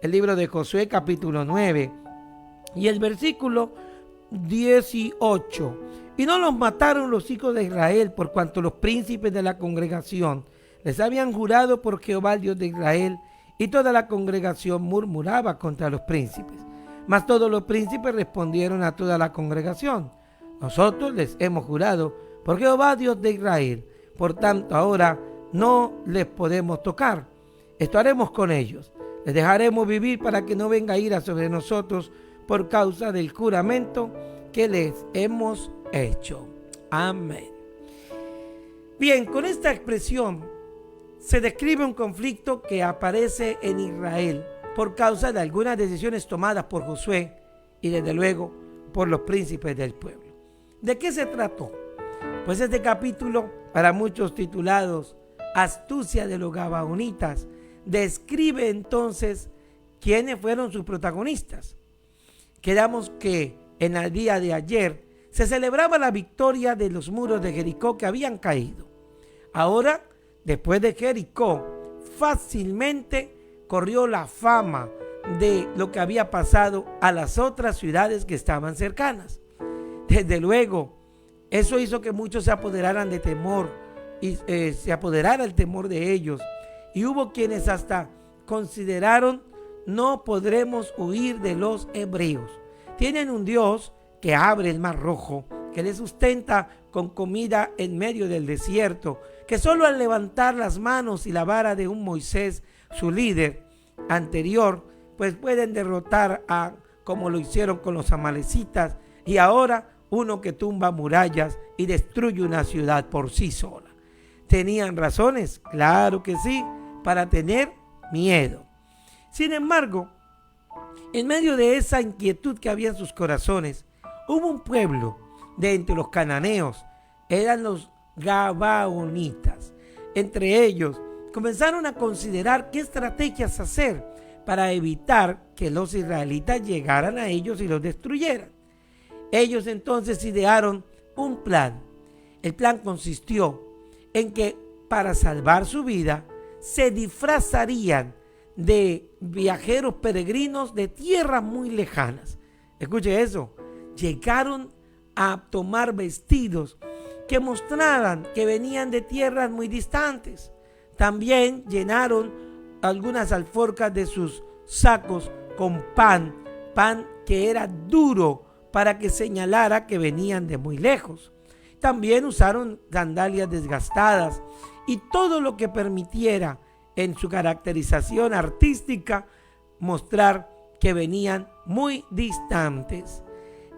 el libro de Josué capítulo 9 y el versículo 18. Y no los mataron los hijos de Israel, por cuanto los príncipes de la congregación les habían jurado por Jehová, el Dios de Israel, y toda la congregación murmuraba contra los príncipes. Mas todos los príncipes respondieron a toda la congregación: nosotros les hemos jurado por Jehová, Dios de Israel, por tanto ahora no les podemos tocar. Esto haremos con ellos: les dejaremos vivir para que no venga ira sobre nosotros por causa del juramento que les hemos hecho. Amén. Bien, con esta expresión se describe un conflicto que aparece en Israel por causa de algunas decisiones tomadas por Josué y desde luego por los príncipes del pueblo. ¿De qué se trató? Pues este capítulo, para muchos titulados Astucia de los Gabaonitas, describe entonces quiénes fueron sus protagonistas. Quedamos que en el día de ayer se celebraba la victoria de los muros de Jericó que habían caído. Ahora, después de Jericó, fácilmente corrió la fama de lo que había pasado a las otras ciudades que estaban cercanas. Desde luego, eso hizo que muchos se apoderaran de temor y se apoderara el temor de ellos. Y hubo quienes hasta consideraron: no podremos huir de los hebreos. Tienen un Dios que abre el mar rojo, que les sustenta con comida en medio del desierto, que solo al levantar las manos y la vara de un Moisés, su líder anterior, pues pueden derrotar a, como lo hicieron con los amalecitas, y ahora uno que tumba murallas y destruye una ciudad por sí sola. ¿Tenían razones? Claro que sí, para tener miedo. Sin embargo, en medio de esa inquietud que había en sus corazones, hubo un pueblo de entre los cananeos, eran los Gabaonitas. Entre ellos comenzaron a considerar qué estrategias hacer para evitar que los israelitas llegaran a ellos y los destruyeran. Ellos entonces idearon un plan. El plan consistió en que para salvar su vida se disfrazarían de viajeros peregrinos de tierras muy lejanas. Escuche eso, llegaron a tomar vestidos que mostraran que venían de tierras muy distantes. También llenaron algunas alforjas de sus sacos con pan que era duro para que señalara que venían de muy lejos. También usaron sandalias desgastadas y todo lo que permitiera en su caracterización artística mostrar que venían muy distantes.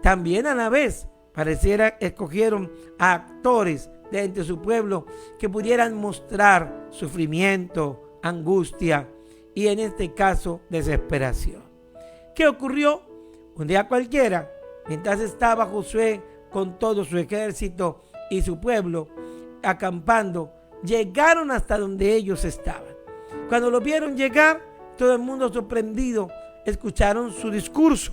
También a la vez pareciera escogieron a actores de entre su pueblo que pudieran mostrar sufrimiento, angustia y en este caso desesperación. ¿Qué ocurrió? Un día cualquiera, mientras estaba Josué con todo su ejército y su pueblo acampando, llegaron hasta donde ellos estaban. Cuando lo vieron llegar, todo el mundo sorprendido escucharon su discurso.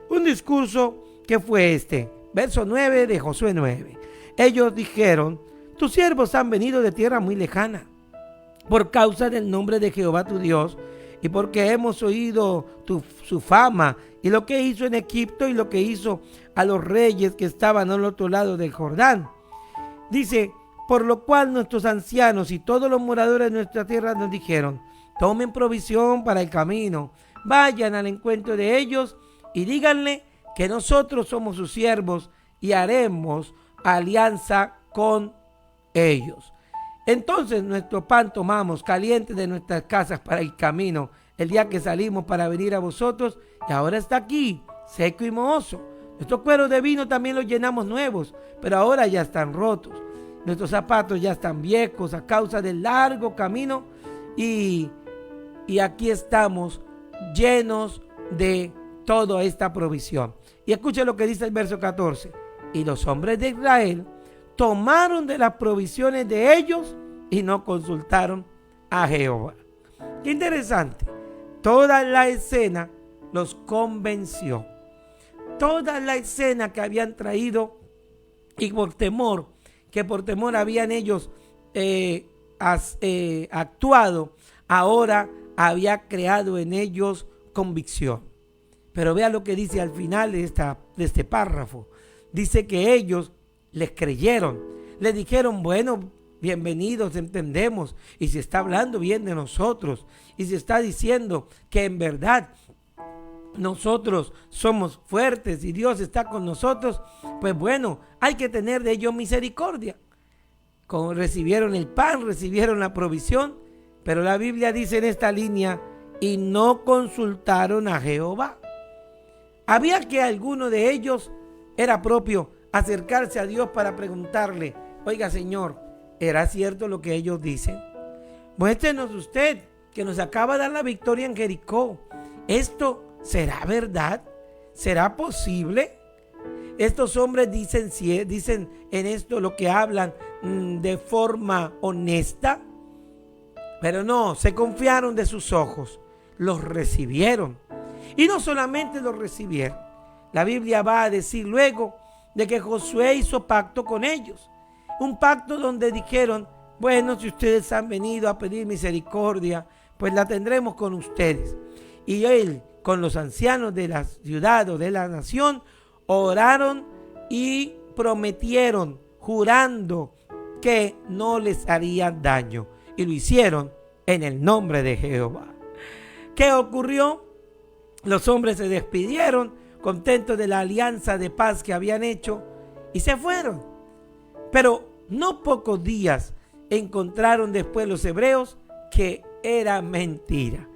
Un discurso que fue este, verso 9 de Josué 9. Ellos dijeron: tus siervos han venido de tierra muy lejana, por causa del nombre de Jehová tu Dios, y porque hemos oído su fama, y lo que hizo en Egipto, y lo que hizo a los reyes que estaban al otro lado del Jordán. Dice: por lo cual nuestros ancianos y todos los moradores de nuestra tierra nos dijeron: tomen provisión para el camino, vayan al encuentro de ellos y díganle que nosotros somos sus siervos y haremos alianza con ellos. Entonces nuestro pan tomamos caliente de nuestras casas para el camino el día que salimos para venir a vosotros, y ahora está aquí, seco y mohoso. Nuestros cueros de vino también los llenamos nuevos, pero ahora ya están rotos. Nuestros zapatos ya están viejos a causa del largo camino y aquí estamos llenos de toda esta provisión. Y escuche lo que dice el verso 14. Y los hombres de Israel tomaron de las provisiones de ellos y no consultaron a Jehová. Qué interesante. Toda la escena los convenció. Toda la escena que habían traído y por temor habían ellos actuado, ahora había creado en ellos convicción. Pero vea lo que dice al final de este párrafo. Dice que ellos les creyeron, les dijeron, bueno, bienvenidos, entendemos, y se está hablando bien de nosotros, y se está diciendo que en verdad nosotros somos fuertes y Dios está con nosotros, pues bueno, hay que tener de ellos misericordia. Como recibieron el pan, recibieron la provisión, pero la Biblia dice en esta línea, y no consultaron a Jehová. Había que alguno de ellos era propio acercarse a Dios para preguntarle, oiga Señor, ¿era cierto lo que ellos dicen? Muéstrenos usted que nos acaba de dar la victoria en Jericó. ¿Esto será verdad? ¿Será posible? Estos hombres dicen en esto lo que hablan de forma honesta, pero no, se confiaron de sus ojos, los recibieron. Y no solamente los recibieron, la Biblia va a decir luego de que Josué hizo pacto con ellos. Un pacto donde dijeron, bueno, si ustedes han venido a pedir misericordia, pues la tendremos con ustedes. Y él, con los ancianos de la ciudad o de la nación, oraron y prometieron, jurando que no les harían daño. Y lo hicieron en el nombre de Jehová. ¿Qué ocurrió? Los hombres se despidieron, contentos de la alianza de paz que habían hecho, y se fueron. Pero no pocos días encontraron después los hebreos que era mentira.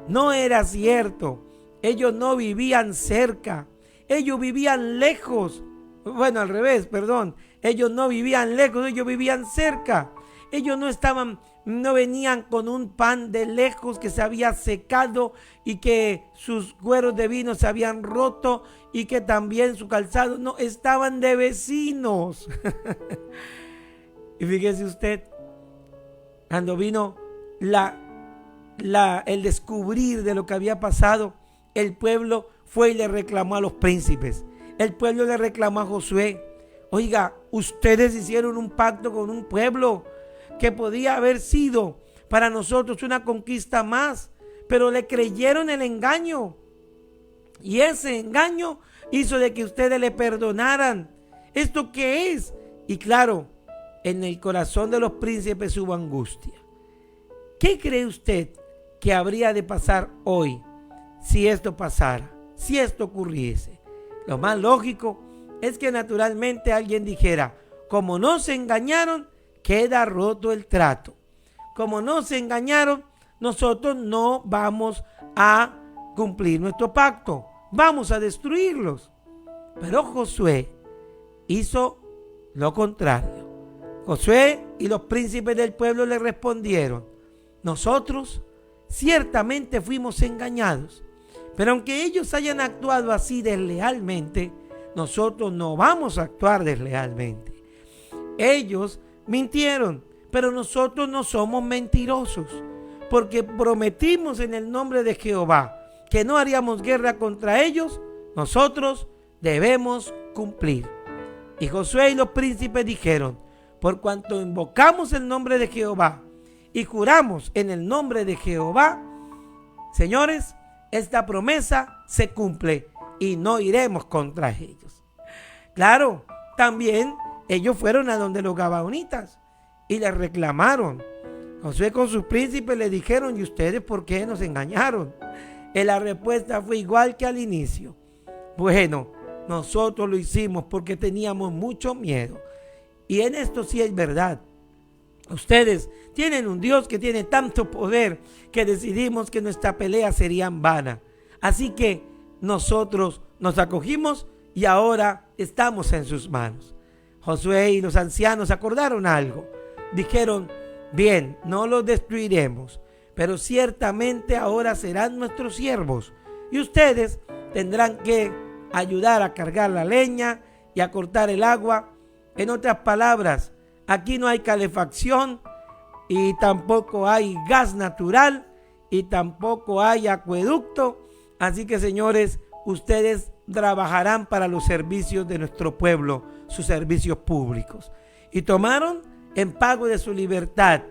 No era cierto. Ellos no vivían cerca. Ellos vivían lejos. Bueno, al revés, perdón. Ellos no vivían lejos, ellos vivían cerca. Ellos no venían con un pan de lejos que se había secado y que sus cueros de vino se habían roto y que también su calzado, no, estaban de vecinos. Y fíjese usted, cuando vino el descubrir de lo que había pasado, el pueblo fue y le reclamó a los príncipes. El pueblo le reclamó a Josué. Oiga, ustedes hicieron un pacto con un pueblo que podía haber sido para nosotros una conquista más, pero le creyeron el engaño. Y ese engaño hizo de que ustedes le perdonaran. ¿Esto qué es? Y claro, en el corazón de los príncipes hubo angustia. ¿Qué cree usted que habría de pasar hoy si esto pasara, si esto ocurriese? Lo más lógico es que naturalmente alguien dijera, como no se engañaron, queda roto el trato. Como no se engañaron, nosotros no vamos a cumplir nuestro pacto. Vamos a destruirlos. Pero Josué hizo lo contrario. Josué y los príncipes del pueblo le respondieron, nosotros ciertamente fuimos engañados, pero aunque ellos hayan actuado así deslealmente, nosotros no vamos a actuar deslealmente. Ellos mintieron, pero nosotros no somos mentirosos, porque prometimos en el nombre de Jehová que no haríamos guerra contra ellos. Nosotros debemos cumplir. Y Josué y los príncipes dijeron, por cuanto invocamos el nombre de Jehová y juramos en el nombre de Jehová, señores, esta promesa se cumple y no iremos contra ellos. Claro, también ellos fueron a donde los gabaonitas y les reclamaron. Josué con sus príncipes le dijeron, ¿y ustedes por qué nos engañaron? Y la respuesta fue igual que al inicio. Bueno, nosotros lo hicimos porque teníamos mucho miedo. Y en esto sí es verdad. Ustedes tienen un Dios que tiene tanto poder que decidimos que nuestra pelea sería en vana. Así que nosotros nos acogimos y ahora estamos en sus manos. Josué y los ancianos acordaron algo. Dijeron, bien, no los destruiremos, pero ciertamente ahora serán nuestros siervos y ustedes tendrán que ayudar a cargar la leña y a cortar el agua. En otras palabras, aquí no hay calefacción y tampoco hay gas natural y tampoco hay acueducto. Así que, señores, ustedes trabajarán para los servicios de nuestro pueblo, sus servicios públicos. Y tomaron en pago de su libertad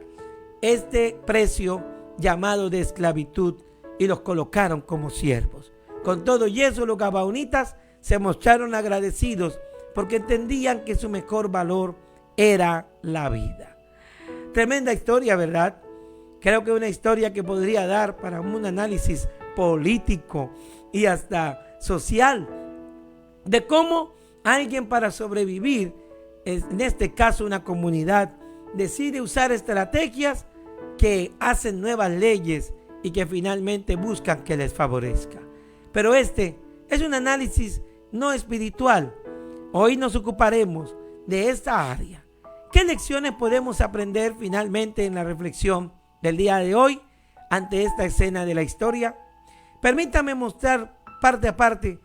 este precio llamado de esclavitud y los colocaron como siervos. Con todo y eso, los gabaonitas se mostraron agradecidos porque entendían que su mejor valor era la vida. Tremenda historia, ¿verdad? Creo que es una historia que podría dar para un análisis político y hasta social de cómo alguien, para sobrevivir, en este caso una comunidad, decide usar estrategias que hacen nuevas leyes y que finalmente buscan que les favorezca. Pero este es un análisis no espiritual. Hoy nos ocuparemos de esta área. ¿Qué lecciones podemos aprender finalmente en la reflexión del día de hoy ante esta escena de la historia? Permítame mostrar parte a parte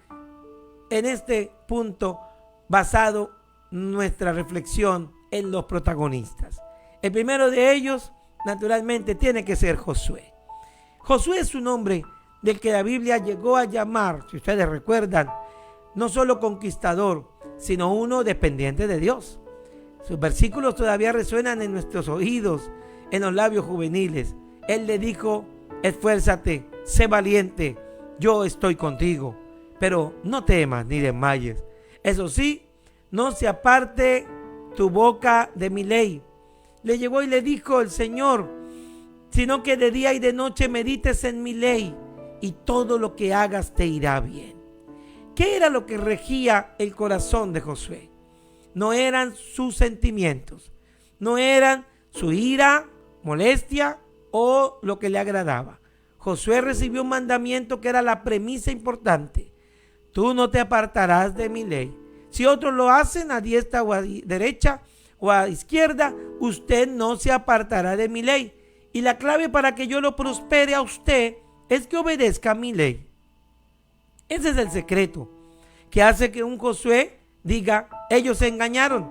en este punto basado nuestra reflexión en los protagonistas. El primero de ellos, naturalmente, tiene que ser Josué. Josué es un hombre del que la Biblia llegó a llamar, si ustedes recuerdan, no solo conquistador, sino uno dependiente de Dios. Sus versículos todavía resuenan en nuestros oídos, en los labios juveniles. Él le dijo: esfuérzate, sé valiente, yo estoy contigo, pero no temas ni desmayes. Eso sí, no se aparte tu boca de mi ley. Le llegó y le dijo el Señor: sino que de día y de noche medites en mi ley, y todo lo que hagas te irá bien. ¿Qué era lo que regía el corazón de Josué? No eran sus sentimientos, no eran su ira, molestia o lo que le agradaba. Josué recibió un mandamiento que era la premisa importante: tú no te apartarás de mi ley. Si otros lo hacen a diestra o a derecha o a izquierda, usted no se apartará de mi ley. Y la clave para que yo lo prospere a usted es que obedezca a mi ley. Ese es el secreto que hace que un Josué diga: ellos se engañaron,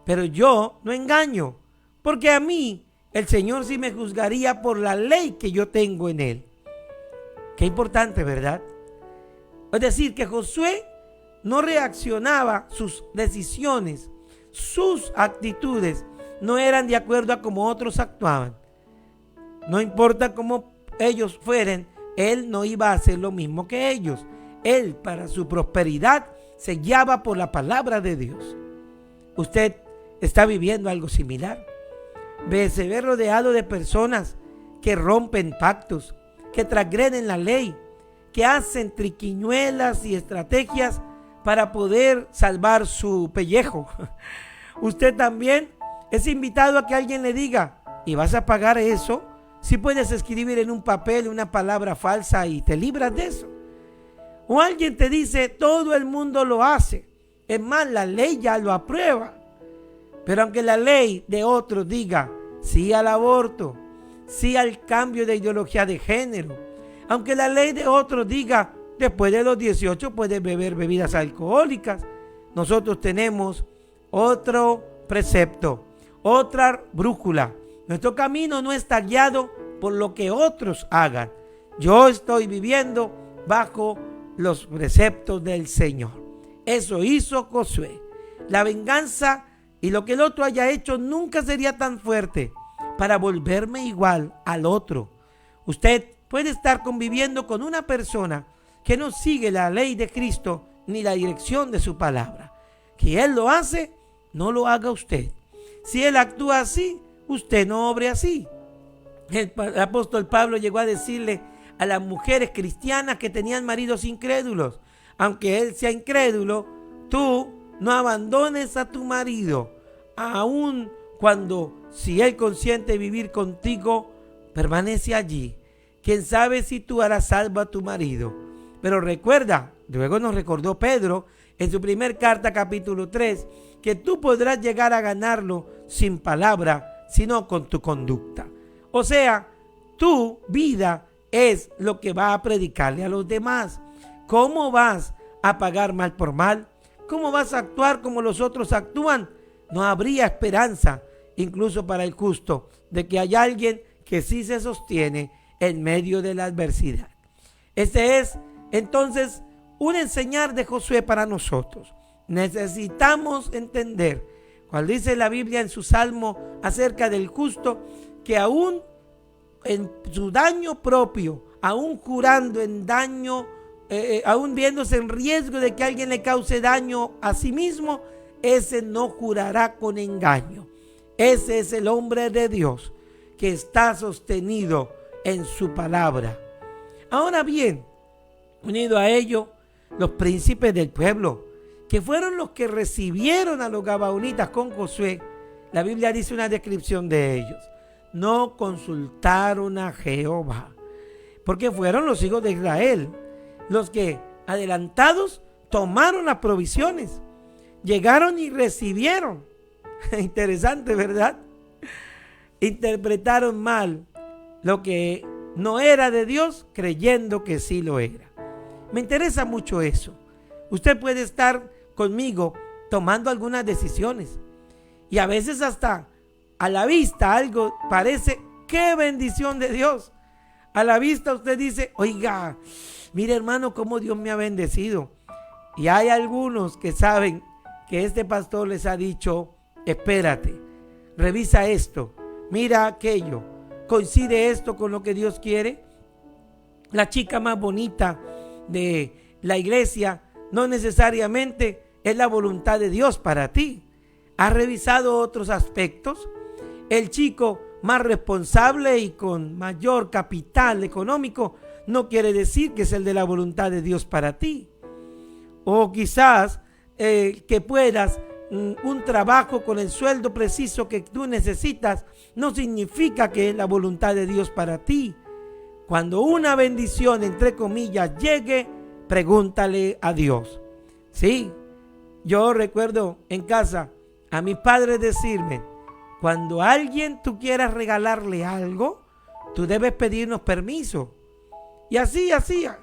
pero yo no engaño, porque a mí el Señor sí me juzgaría por la ley que yo tengo en él. Qué importante, ¿verdad? Es decir, que Josué no reaccionaba, sus decisiones, sus actitudes no eran de acuerdo a cómo otros actuaban. No importa cómo ellos fueren, él no iba a hacer lo mismo que ellos. Él, para su prosperidad, se guiaba por la palabra de Dios. Usted está viviendo algo similar. Se ve rodeado de personas que rompen pactos, que transgreden la ley, que hacen triquiñuelas y estrategias para poder salvar su pellejo. Usted también es invitado a que alguien le diga: ¿y vas a pagar eso? Si puedes escribir en un papel una palabra falsa y te libras de eso. O alguien te dice: todo el mundo lo hace, es más, la ley ya lo aprueba. Pero aunque la ley de otros diga sí al aborto, sí al cambio de ideología de género, aunque la ley de otros diga después de los 18 puedes beber bebidas alcohólicas, nosotros tenemos otro precepto, otra brújula. Nuestro camino no está guiado por lo que otros hagan. Yo estoy viviendo bajo los preceptos del Señor. Eso hizo Josué. La venganza y lo que el otro haya hecho nunca sería tan fuerte para volverme igual al otro. Usted puede estar conviviendo con una persona que no sigue la ley de Cristo ni la dirección de su palabra. Que él lo hace, no lo haga usted. Si él actúa así, usted no obre así. El apóstol Pablo llegó a decirle a las mujeres cristianas que tenían maridos incrédulos: aunque él sea incrédulo, tú no abandones a tu marido, aun cuando, si él consiente vivir contigo, permanece allí. Quién sabe si tú harás salvo a tu marido. Pero recuerda, luego nos recordó Pedro en su primer carta, capítulo 3, que tú podrás llegar a ganarlo sin palabra, sino con tu conducta. O sea, tu vida es lo que va a predicarle a los demás. ¿Cómo vas a pagar mal por mal? ¿Cómo vas a actuar como los otros actúan? No habría esperanza, incluso para el justo, de que haya alguien que sí se sostiene en medio de la adversidad. Este es entonces un enseñar de Josué para nosotros. Necesitamos entender, cual dice la Biblia en su salmo acerca del justo, que aún en su daño propio, aún jurando en daño, aún viéndose en riesgo de que alguien le cause daño a sí mismo, ese no jurará con engaño. Ese es el hombre de Dios que está sostenido en su palabra. Ahora bien, unido a ello, los príncipes del pueblo, que fueron los que recibieron a los gabaonitas con Josué, la Biblia dice una descripción de ellos: no consultaron a Jehová, porque fueron los hijos de Israel los que, adelantados, tomaron las provisiones, llegaron y recibieron. Interesante, ¿verdad? Interpretaron mal lo que no era de Dios, creyendo que sí lo era. Me interesa mucho eso. Usted puede estar conmigo tomando algunas decisiones y a veces hasta a la vista algo parece qué bendición de Dios. A la vista usted dice: oiga, mire hermano, cómo Dios me ha bendecido. Y hay algunos que saben que este pastor les ha dicho: espérate, revisa esto, mira aquello, coincide esto con lo que Dios quiere. La chica más bonita de la iglesia no necesariamente es la voluntad de Dios para ti. ¿Has revisado otros aspectos? El chico más responsable y con mayor capital económico no quiere decir que es el de la voluntad de Dios para ti. O quizás que puedas un trabajo con el sueldo preciso que tú necesitas no significa que es la voluntad de Dios para ti. Cuando una bendición, entre comillas, llegue, pregúntale a Dios. Sí, yo recuerdo en casa a mis padres decirme: cuando a alguien tú quieras regalarle algo, tú debes pedirnos permiso. Y así hacía.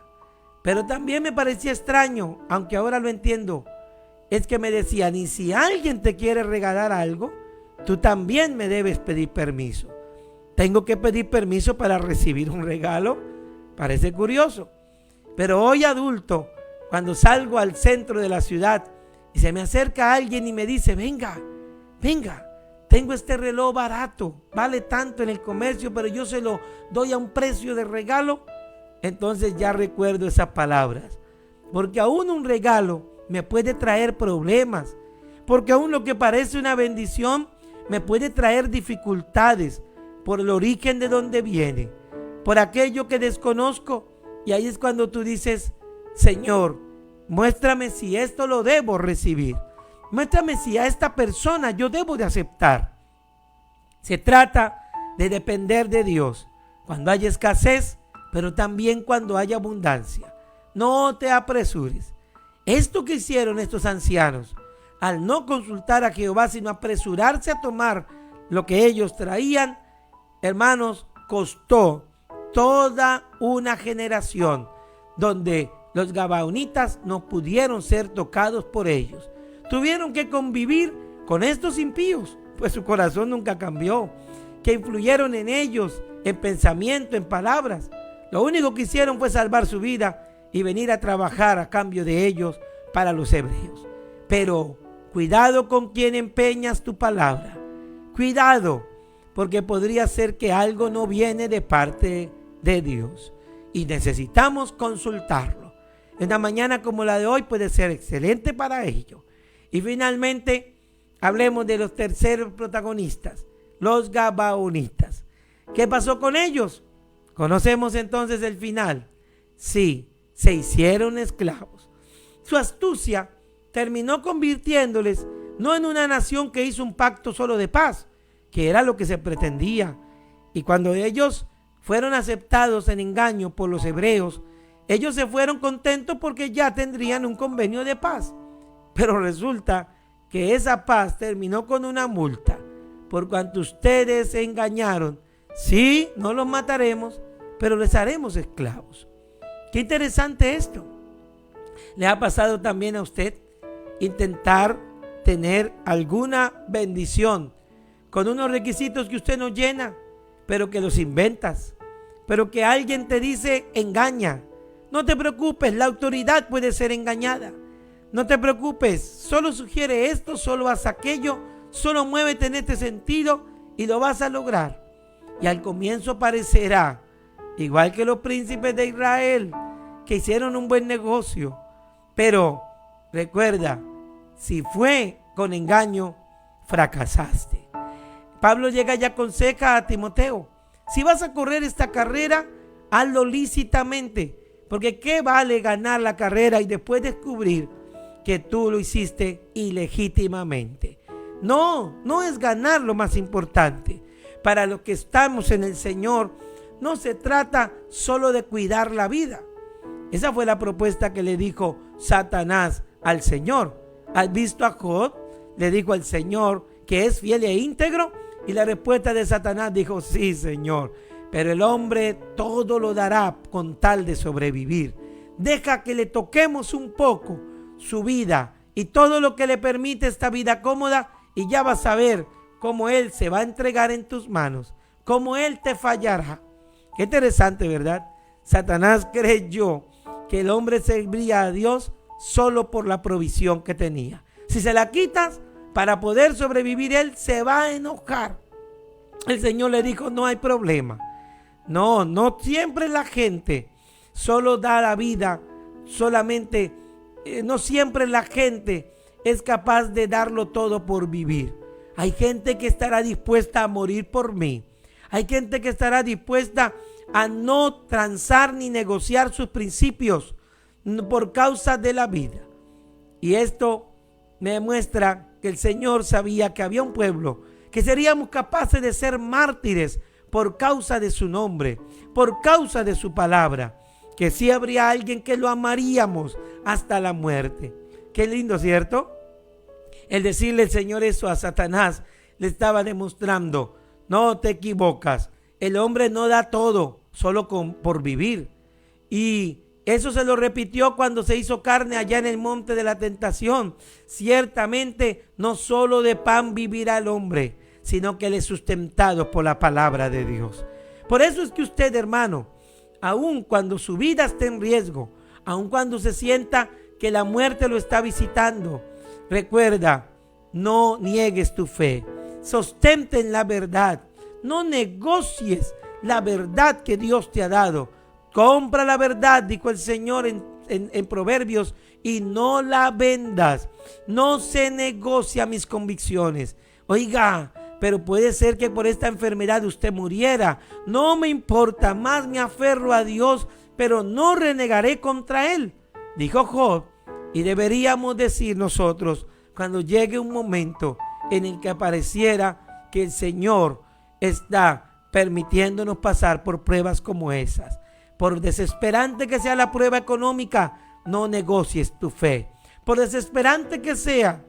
Pero también me parecía extraño, aunque ahora lo entiendo, es que me decían: y si alguien te quiere regalar algo, tú también me debes pedir permiso. ¿Tengo que pedir permiso para recibir un regalo? Parece curioso. Pero hoy adulto, cuando salgo al centro de la ciudad y se me acerca alguien y me dice: venga, tengo este reloj barato, vale tanto en el comercio, pero yo se lo doy a un precio de regalo, entonces ya recuerdo esas palabras. Porque aún un regalo me puede traer problemas, porque aún lo que parece una bendición me puede traer dificultades por el origen de donde viene, por aquello que desconozco. Y ahí es cuando tú dices: Señor, muéstrame si esto lo debo recibir, muéstrame si a esta persona yo debo de aceptar. Se trata de depender de Dios cuando haya escasez, pero también cuando haya abundancia. No te apresures. Esto que hicieron estos ancianos, al no consultar a Jehová, sino apresurarse a tomar lo que ellos traían, hermanos, costó toda una generación donde los gabaonitas no pudieron ser tocados por ellos. Tuvieron que convivir con estos impíos, pues su corazón nunca cambió, que influyeron en ellos, en pensamiento, en palabras. Lo único que hicieron fue salvar su vida y venir a trabajar a cambio de ellos para los hebreos. Pero cuidado con quien empeñas tu palabra. Cuidado, porque podría ser que algo no viene de parte de Dios y necesitamos consultarlo. Una mañana como la de hoy puede ser excelente para ello. Y finalmente, hablemos de los terceros protagonistas, los gabaonitas. ¿Qué pasó con ellos? Conocemos entonces el final. Sí, se hicieron esclavos. Su astucia terminó convirtiéndoles no en una nación que hizo un pacto solo de paz, que era lo que se pretendía. Y cuando ellos fueron aceptados en engaño por los hebreos, ellos se fueron contentos porque ya tendrían un convenio de paz. Pero resulta que esa paz terminó con una multa. Por cuanto ustedes se engañaron, sí, no los mataremos, pero les haremos esclavos. Qué interesante esto. ¿Le ha pasado también a usted intentar tener alguna bendición con unos requisitos que usted no llena, pero que los inventas, pero que alguien te dice engaña? No te preocupes, la autoridad puede ser engañada. No te preocupes, solo sugiere esto, solo haz aquello, solo muévete en este sentido y lo vas a lograr. Y al comienzo parecerá, igual que los príncipes de Israel, que hicieron un buen negocio. Pero recuerda, si fue con engaño, fracasaste. Pablo llega y aconseja a Timoteo: si vas a correr esta carrera, hazlo lícitamente, porque ¿qué vale ganar la carrera y después descubrir que tú lo hiciste ilegítimamente? No es ganar lo más importante. Para los que estamos en el Señor, no se trata solo de cuidar la vida. Esa fue la propuesta que le dijo Satanás al Señor. ¿Has visto a Job? Le dijo al Señor que es fiel e íntegro. Y la respuesta de Satanás dijo: sí, Señor, pero el hombre todo lo dará con tal de sobrevivir. Deja que le toquemos un poco su vida y todo lo que le permite esta vida cómoda, y ya vas a ver cómo él se va a entregar en tus manos, cómo él te fallará. Qué interesante, ¿verdad? Satanás creyó que el hombre serviría a Dios solo por la provisión que tenía. Si se la quitas para poder sobrevivir, él se va a enojar. El Señor le dijo: no hay problema. No siempre la gente solo da la vida, no siempre la gente es capaz de darlo todo por vivir. Hay gente que estará dispuesta a morir por mí. Hay gente que estará dispuesta a no transar ni negociar sus principios por causa de la vida. Y esto me demuestra que el Señor sabía que había un pueblo que seríamos capaces de ser mártires por causa de su nombre, por causa de su palabra, que sí habría alguien que lo amaríamos hasta la muerte. Qué lindo, ¿cierto? El decirle el Señor eso a Satanás le estaba demostrando: no te equivocas, el hombre no da todo solo por vivir. Y eso se lo repitió cuando se hizo carne allá en el monte de la tentación. Ciertamente no solo de pan vivirá el hombre, sino que él es sustentado por la palabra de Dios. Por eso es que usted, hermano, aun cuando su vida esté en riesgo, aun cuando se sienta que la muerte lo está visitando, recuerda, no niegues tu fe, sostente en la verdad, no negocies la verdad que Dios te ha dado. Compra la verdad, dijo el Señor en Proverbios, y no la vendas. No se negocia mis convicciones. Oiga, pero puede ser que por esta enfermedad usted muriera. No me importa, más me aferro a Dios, pero no renegaré contra Él, dijo Job. Y deberíamos decir nosotros, cuando llegue un momento en el que pareciera que el Señor está permitiéndonos pasar por pruebas como esas, por desesperante que sea la prueba económica, no negocies tu fe. Por desesperante que sea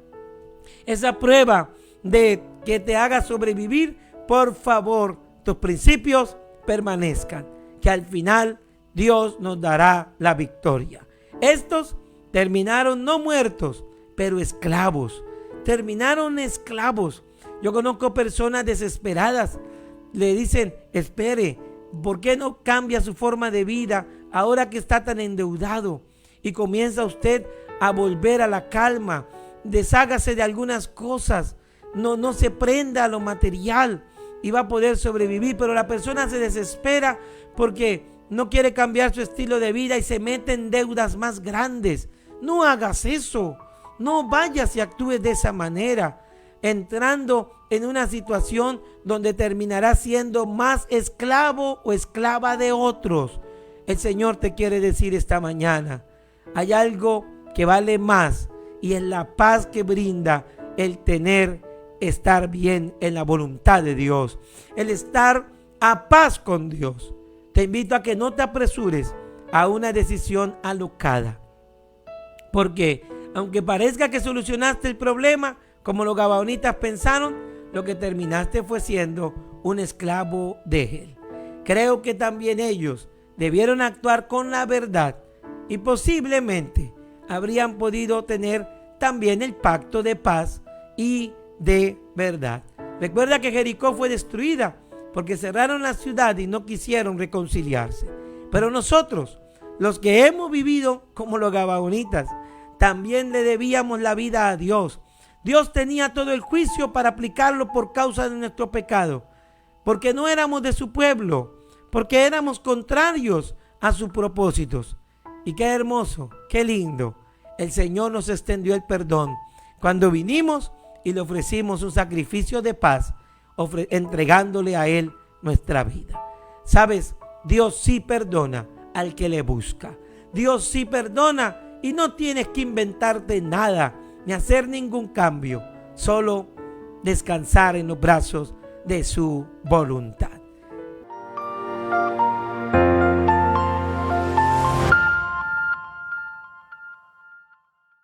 esa prueba de que te haga sobrevivir, por favor, tus principios permanezcan, que al final Dios nos dará la victoria. Estos terminaron no muertos, pero esclavos. Terminaron esclavos. Yo conozco personas desesperadas. Le dicen: espere, ¿por qué no cambia su forma de vida ahora que está tan endeudado? Y comienza usted a volver a la calma. Deshágase de algunas cosas. No se prenda a lo material y va a poder sobrevivir. Pero la persona se desespera porque no quiere cambiar su estilo de vida y se mete en deudas más grandes. No hagas eso. No vayas y actúes de esa manera, entrando en una situación donde terminarás siendo más esclavo o esclava de otros. El Señor te quiere decir esta mañana: hay algo que vale más, y es la paz que brinda el estar bien en la voluntad de Dios, el estar a paz con Dios. Te invito a que no te apresures a una decisión alocada, porque aunque parezca que solucionaste el problema, como los gabaonitas pensaron, lo que terminaste fue siendo un esclavo de él. Creo que también ellos debieron actuar con la verdad y posiblemente habrían podido tener también el pacto de paz y de verdad. Recuerda que Jericó fue destruida porque cerraron la ciudad y no quisieron reconciliarse. Pero nosotros, los que hemos vivido como los gabaonitas, también le debíamos la vida a Dios. Dios tenía todo el juicio para aplicarlo por causa de nuestro pecado, porque no éramos de su pueblo, porque éramos contrarios a sus propósitos. Y qué hermoso, qué lindo. El Señor nos extendió el perdón cuando vinimos y le ofrecimos un sacrificio de paz, entregándole a Él nuestra vida. ¿Sabes? Dios sí perdona al que le busca. Dios sí perdona y no tienes que inventarte nada ni hacer ningún cambio. Solo descansar en los brazos de su voluntad.